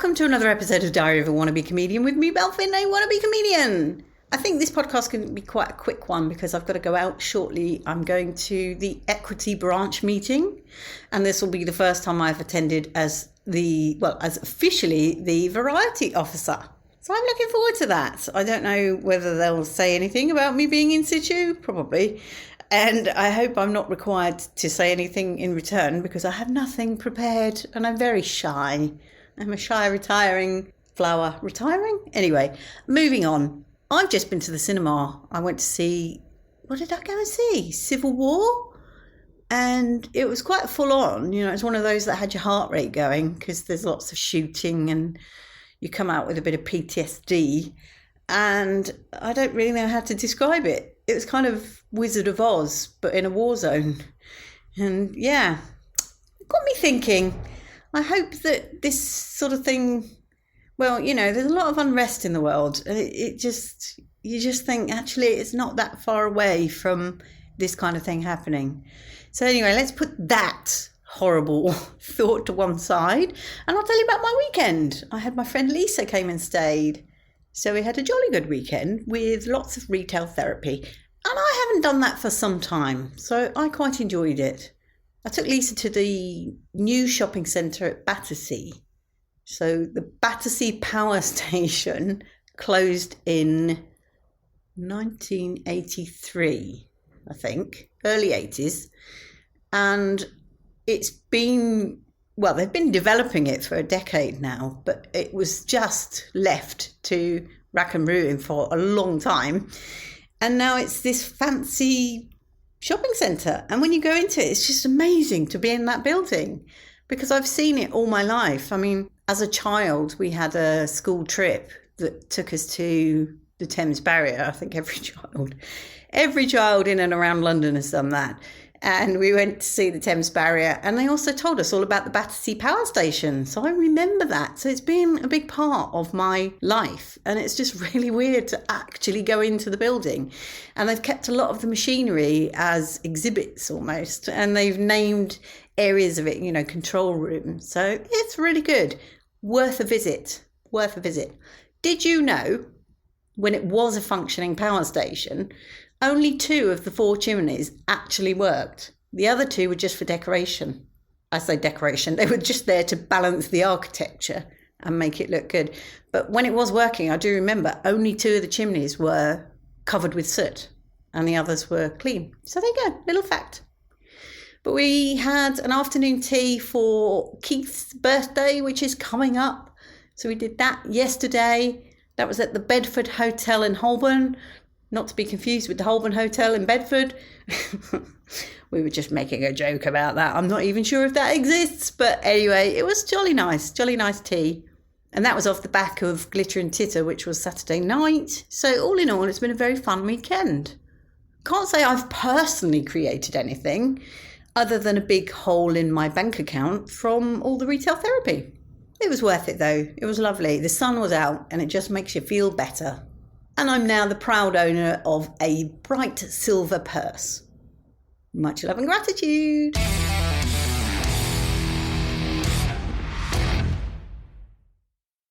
Welcome to another episode of Diary of a Wannabe Comedian with me, Belle, a wannabe comedian. I think this podcast can be quite a quick one because I've got to go out shortly. I'm going to the equity branch meeting, and this will be the first time I've attended as officially the variety officer. So I'm looking forward to that. I don't know whether they'll say anything about me being in situ, probably. And I hope I'm not required to say anything in return because I have nothing prepared and I'm very shy. I'm a shy, retiring flower. Retiring? Anyway, moving on. I've just been to the cinema. I went to see, what did I go and see? Civil War? And it was quite full on. You know, it's one of those that had your heart rate going because there's lots of shooting and you come out with a bit of PTSD. And I don't really know how to describe it. It was kind of Wizard of Oz, but in a war zone. And yeah, it got me thinking. I hope that this sort of thing, well, you know, there's a lot of unrest in the world. And you just think, actually, it's not that far away from this kind of thing happening. So anyway, let's put that horrible thought to one side. And I'll tell you about my weekend. I had my friend Lisa came and stayed. So we had a jolly good weekend with lots of retail therapy. And I haven't done that for some time, so I quite enjoyed it. I took Lisa to the new shopping centre at Battersea. So the Battersea Power Station closed in 1983, I think, early 80s. And it's been, well, they've been developing it for a decade now, but it was just left to rack and ruin for a long time. And now it's this fancy shopping centre. And when you go into it, it's just amazing to be in that building because I've seen it all my life. I mean, as a child, we had a school trip that took us to the Thames Barrier. I think every child in and around London has done that. And we went to see the Thames Barrier, and they also told us all about the Battersea Power Station. So I remember that. So it's been a big part of my life, and it's just really weird to actually go into the building. And they've kept a lot of the machinery as exhibits almost, and they've named areas of it, you know, control rooms. So it's really good. Worth a visit. Did you know, when it was a functioning power station, only 2 of the 4 chimneys actually worked. The other 2 were just for decoration. I say decoration, they were just there to balance the architecture and make it look good. But when it was working, I do remember only 2 of the chimneys were covered with soot and the others were clean. So there you go, little fact. But we had an afternoon tea for Keith's birthday, which is coming up. So we did that yesterday. That was at the Bedford Hotel in Holborn. Not to be confused with the Holborn Hotel in Bedford. We were just making a joke about that. I'm not even sure if that exists. But anyway, it was jolly nice tea. And that was off the back of Glitter and Titter, which was Saturday night. So all in all, it's been a very fun weekend. Can't say I've personally created anything other than a big hole in my bank account from all the retail therapy. It was worth it though. It was lovely. The sun was out and it just makes you feel better. And I'm now the proud owner of a bright silver purse. Much love and gratitude.